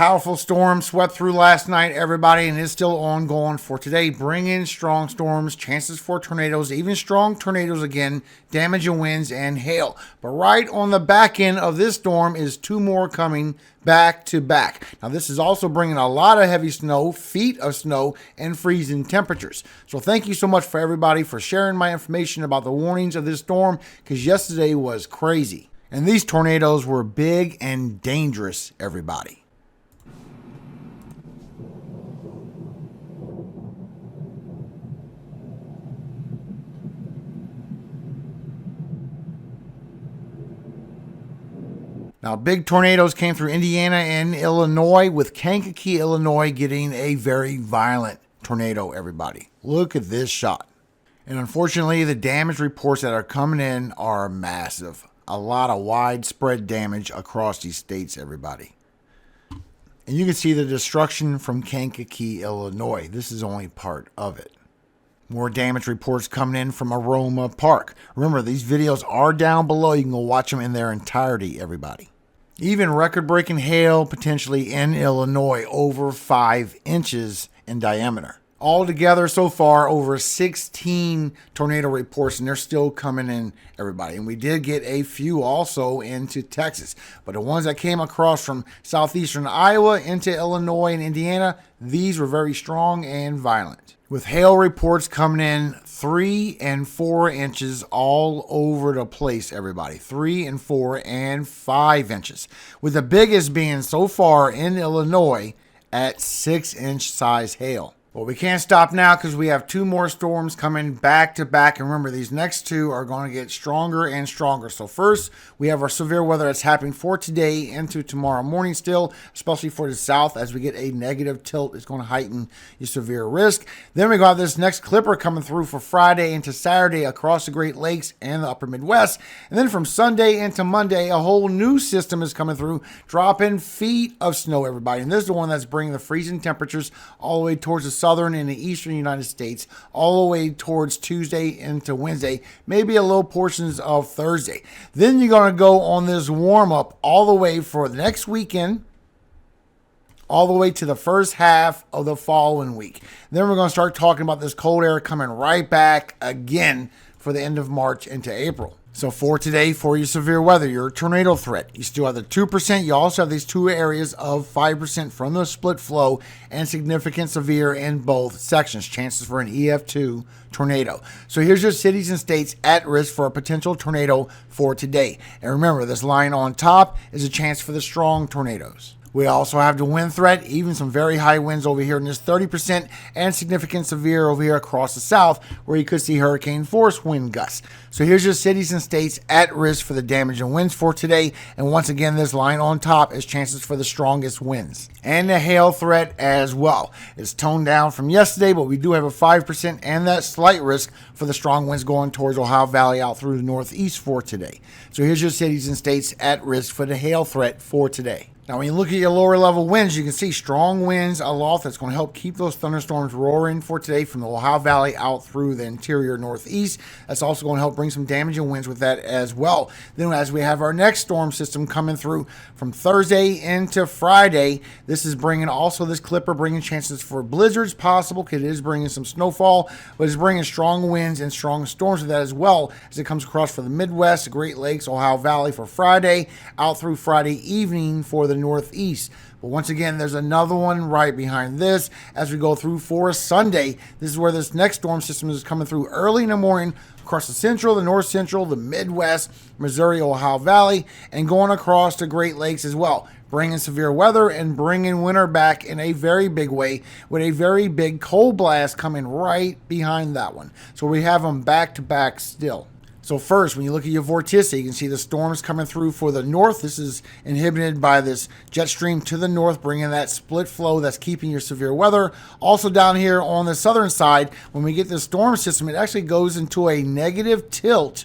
powerful storm swept through last night, everybody, and is still ongoing for today. Bring in strong storms, chances for tornadoes, even strong tornadoes again, damaging winds and hail. But right on the back end of this storm is two more coming back to back. Now, this is also bringing a lot of heavy snow, feet of snow, and freezing temperatures. So thank you so much for everybody for sharing my information about the warnings of this storm, because yesterday was crazy. And these tornadoes were big and dangerous, everybody. Now, big tornadoes came through Indiana and Illinois, with Kankakee, Illinois getting a very violent tornado, everybody. Look at this shot. And unfortunately, the damage reports that are coming in are massive. A lot of widespread damage across these states, everybody. And you can see the destruction from Kankakee, Illinois. This is only part of it. More damage reports coming in from Aroma Park. Remember, these videos are down below. You can go watch them in their entirety, everybody. Even record-breaking hail potentially in Illinois, over 5 inches in diameter. Altogether, so far, over 16 tornado reports, and they're still coming in, everybody. And we did get a few also into Texas. But the ones that came across from southeastern Iowa into Illinois and Indiana, these were very strong and violent. With hail reports coming in 3 and 4 inches all over the place, everybody. 3 and 4 and 5 inches. With the biggest being so far in Illinois at 6-inch size hail. Well, we can't stop now because we have 2 more storms coming back to back. And remember, these next 2 are going to get stronger and stronger. So first, we have our severe weather that's happening for today into tomorrow morning still, especially for the south. As we get a negative tilt, it's going to heighten your severe risk. Then we got this next clipper coming through for Friday into Saturday across the Great Lakes and the upper Midwest. And then from Sunday into Monday, a whole new system is coming through, dropping feet of snow, everybody. And this is the one that's bringing the freezing temperatures all the way towards the southern and the eastern United States, all the way towards Tuesday into Wednesday, maybe a little portions of Thursday. Then you're going to go on this warm up all the way for the next weekend, all the way to the first half of the following week. Then we're going to start talking about this cold air coming right back again for the end of March into April. So for today, for your severe weather, your tornado threat, you still have the 2%. You also have these 2 areas of 5% from the split flow and significant severe in both sections. Chances for an EF2 tornado. So here's your cities and states at risk for a potential tornado for today. And remember, this line on top is a chance for the strong tornadoes. We also have the wind threat, even some very high winds over here in this 30% and significant severe over here across the south, where you could see hurricane force wind gusts. So here's your cities and states at risk for the damage and winds for today. And once again, this line on top is chances for the strongest winds. And the hail threat as well. It's toned down from yesterday, but we do have a 5% and that slight risk for the strong winds going towards Ohio Valley out through the northeast for today. So here's your cities and states at risk for the hail threat for today. Now, when you look at your lower level winds, you can see strong winds aloft. That's going to help keep those thunderstorms roaring for today from the Ohio Valley out through the interior northeast. That's also going to help bring some damaging winds with that as well. Then as we have our next storm system coming through from Thursday into Friday, this is bringing also this clipper, bringing chances for blizzards possible, because it is bringing some snowfall, but it's bringing strong winds and strong storms with that as well as it comes across for the Midwest, the Great Lakes, Ohio Valley for Friday, out through Friday evening for the northeast. But once again, there's another one right behind this as we go through for Sunday. This is where this next storm system is coming through early in the morning across the central, the north central, the Midwest, Missouri, Ohio Valley, and going across the Great Lakes as well, bringing severe weather and bringing winter back in a very big way, with a very big cold blast coming right behind that one. So we have them back to back still. So first, when you look at your vorticity, you can see the storms coming through for the north. This is inhibited by this jet stream to the north, bringing that split flow that's keeping your severe weather. Also down here on the southern side, when we get this storm system, it actually goes into a negative tilt.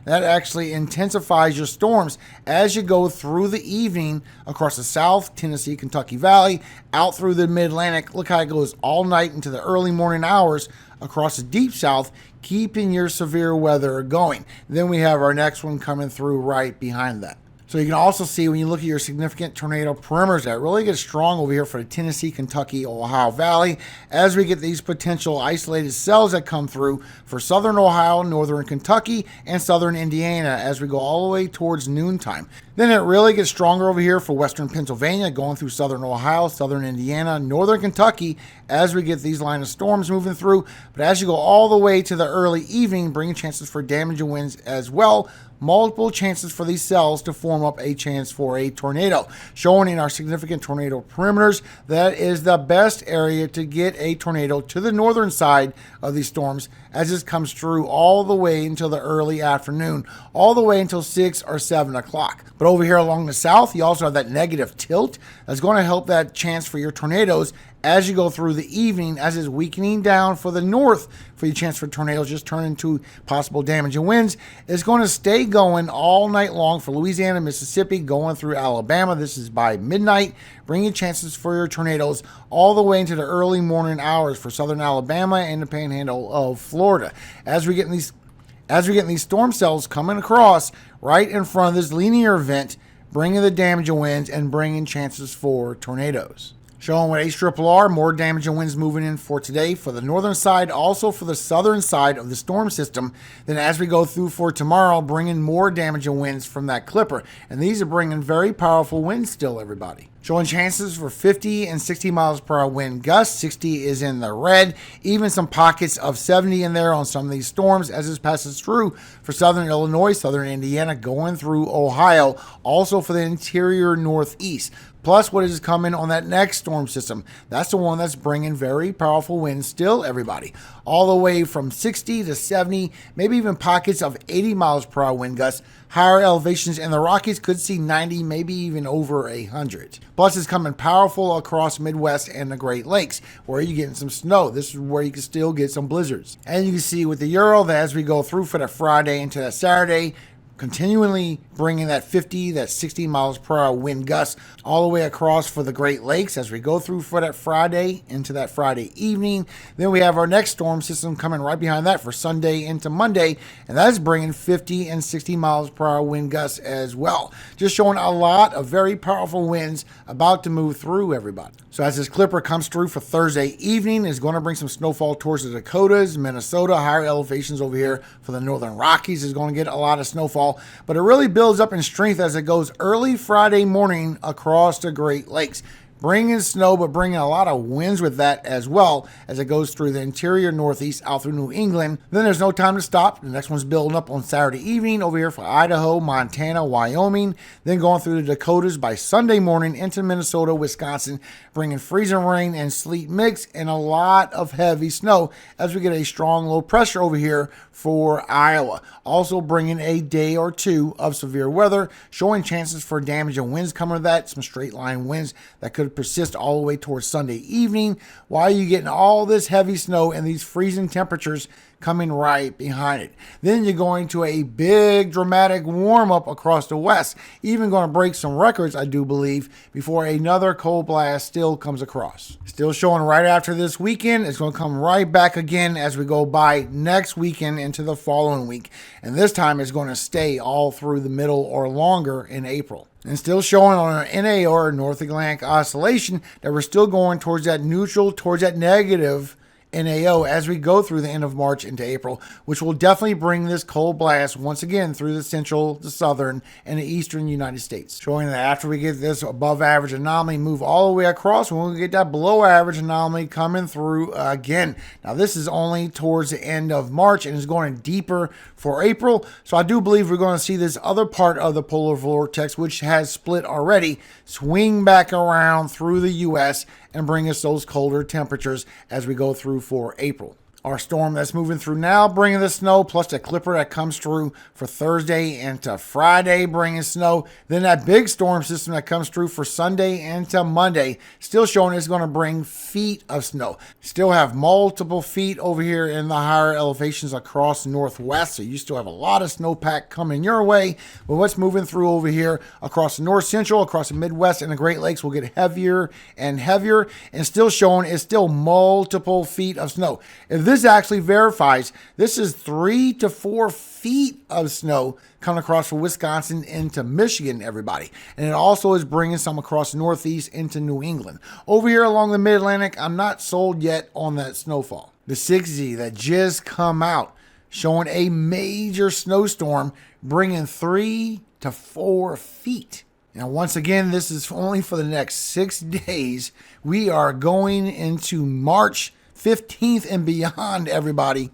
That actually intensifies your storms as you go through the evening across the South, Tennessee, Kentucky Valley, out through the Mid-Atlantic. Look how it goes all night into the early morning hours across the Deep South, keeping your severe weather going. Then we have our next one coming through right behind that. So you can also see when you look at your significant tornado perimeters that really get strong over here for the Tennessee, Kentucky, Ohio Valley as we get these potential isolated cells that come through for southern Ohio, northern Kentucky, and southern Indiana as we go all the way towards noontime. Then it really gets stronger over here for western Pennsylvania, going through southern Ohio, southern Indiana, northern Kentucky as we get these line of storms moving through. But as you go all the way to the early evening, bringing chances for damage and winds as well. Multiple chances for these cells to form up a chance for a tornado. Showing in our significant tornado perimeters, that is the best area to get a tornado to the northern side of these storms as this comes through all the way until the early afternoon, all the way until 6 or 7 o'clock. But over here along the south, you also have that negative tilt that's going to help that chance for your tornadoes as you go through the evening, as it's weakening down for the north for your chance for tornadoes just turn into possible damage and winds. It's going to stay going all night long for Louisiana, Mississippi, going through Alabama. This is by midnight, bringing chances for your tornadoes all the way into the early morning hours for southern Alabama and the panhandle of Florida. As we get in these storm cells coming across right in front of this linear event, bringing the damage and winds and bringing chances for tornadoes. Showing with HRRR, more damage and winds moving in for today for the northern side, also for the southern side of the storm system. Then as we go through for tomorrow, bringing more damage and winds from that clipper. And these are bringing very powerful winds still, everybody. Showing chances for 50 and 60 miles per hour wind gusts. 60 is in the red. Even some pockets of 70 in there on some of these storms as this passes through for southern Illinois, southern Indiana, going through Ohio. Also for the interior northeast. Plus what is coming on that next storm system. That's the one that's bringing very powerful winds still, everybody. All the way from 60 to 70, maybe even pockets of 80 miles per hour wind gusts. Higher elevations in the Rockies could see 90, maybe even over 100. Plus it's coming powerful across Midwest and the Great Lakes, where you're getting some snow. This is where you can still get some blizzards. And you can see with the Euro that as we go through for the Friday into that Saturday, continually bringing that 50, that 60 miles per hour wind gusts all the way across for the Great Lakes as we go through for that Friday into that Friday evening. Then we have our next storm system coming right behind that for Sunday into Monday, and that's bringing 50 and 60 miles per hour wind gusts as well. Just showing a lot of very powerful winds about to move through, everybody. So as this clipper comes through for Thursday evening, is going to bring some snowfall towards the Dakotas, Minnesota, higher elevations over here for the northern Rockies is going to get a lot of snowfall, but it really builds up in strength as it goes early Friday morning across the Great Lakes. Bringing snow, but bringing a lot of winds with that as well as it goes through the interior northeast out through New England. Then there's no time to stop. The next one's building up on Saturday evening over here for Idaho, Montana, Wyoming. Then going through the Dakotas by Sunday morning into Minnesota, Wisconsin, bringing freezing rain and sleet mix and a lot of heavy snow as we get a strong low pressure over here for Iowa. Also bringing a day or two of severe weather, showing chances for damage and winds coming with that. Some straight line winds that could persist all the way towards Sunday evening while you're getting all this heavy snow and these freezing temperatures coming right behind it. Then you're going to a big dramatic warm up across the west, even going to break some records, I do believe, before another cold blast still comes across. Still showing right after this weekend. It's going to come right back again as we go by next weekend into the following week. And this time it's going to stay all through the middle or longer in April. And still showing on our NAR, North Atlantic Oscillation, that we're still going towards that neutral, towards that negative NAO as we go through the end of March into April, which will definitely bring this cold blast once again through the central, the southern, and the eastern United States. Showing that after we get this above average anomaly move all the way across, we're going to get that below average anomaly coming through again. Now this is only towards the end of March and is going deeper for April. So I do believe we're going to see this other part of the polar vortex, which has split already, swing back around through the U.S. and bring us those colder temperatures as we go through for April. Our storm that's moving through now, bringing the snow, plus the clipper that comes through for Thursday into Friday, bringing snow. Then that big storm system that comes through for Sunday into Monday, still showing it's going to bring feet of snow. Still have multiple feet over here in the higher elevations across the northwest, so you still have a lot of snowpack coming your way. But what's moving through over here across the north central, across the Midwest, and the Great Lakes will get heavier and heavier, and still showing is still multiple feet of snow. If this actually verifies this is 3 to 4 feet of snow coming across from Wisconsin into Michigan, everybody. And it also is bringing some across the Northeast into New England. Over here along the Mid-Atlantic, I'm not sold yet on that snowfall. The 6Z that just come out showing a major snowstorm bringing 3 to 4 feet. Now, once again, this is only for the next 6 days. We are going into March 15th and beyond, everybody.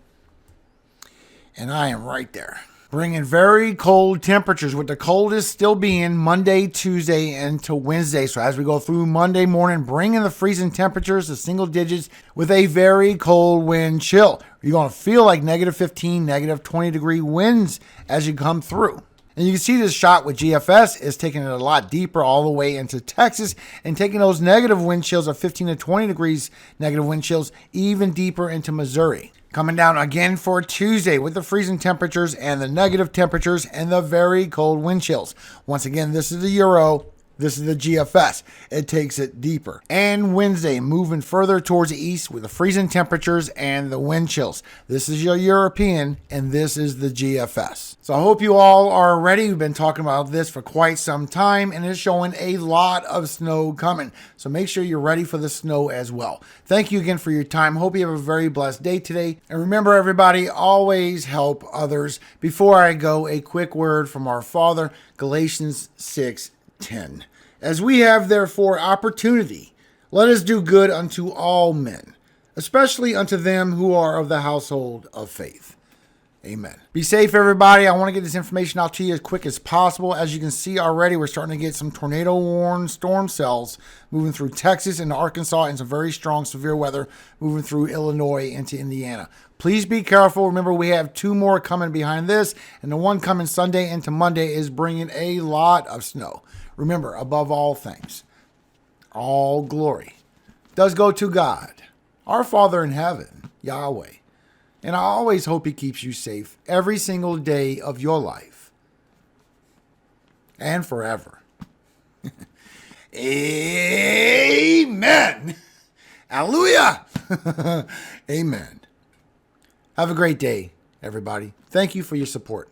And I am right there. Bringing very cold temperatures, with the coldest still being Monday, Tuesday, and to Wednesday. So as we go through Monday morning, bringing the freezing temperatures to single digits with a very cold wind chill. You're going to feel like negative 15, negative 20 degree winds as you come through. And you can see this shot with GFS is taking it a lot deeper all the way into Texas and taking those negative wind chills of 15 to 20 degrees negative wind chills even deeper into Missouri. Coming down again for Tuesday with the freezing temperatures and the negative temperatures and the very cold wind chills. Once again, this is the Euro. This is the GFS. It takes it deeper. And Wednesday, moving further towards the east with the freezing temperatures and the wind chills. This is your European, and this is the GFS. So I hope you all are ready. We've been talking about this for quite some time, and it's showing a lot of snow coming. So make sure you're ready for the snow as well. Thank you again for your time. Hope you have a very blessed day today. And remember, everybody, always help others. Before I go, a quick word from our Father, Galatians 6:10. As we have therefore opportunity, let us do good unto all men, especially unto them who are of the household of faith. Amen. Be safe, everybody. I want to get this information out to you as quick as possible. As you can see already, we're starting to get some tornado-warned storm cells moving through Texas and Arkansas, and some very strong severe weather moving through Illinois into Indiana. Please be careful. Remember, we have 2 more coming behind this, and the one coming Sunday into Monday is bringing a lot of snow. Remember, above all things, all glory does go to God, our Father in heaven, Yahweh. And I always hope He keeps you safe every single day of your life and forever. Amen. Hallelujah. Amen. Have a great day, everybody. Thank you for your support.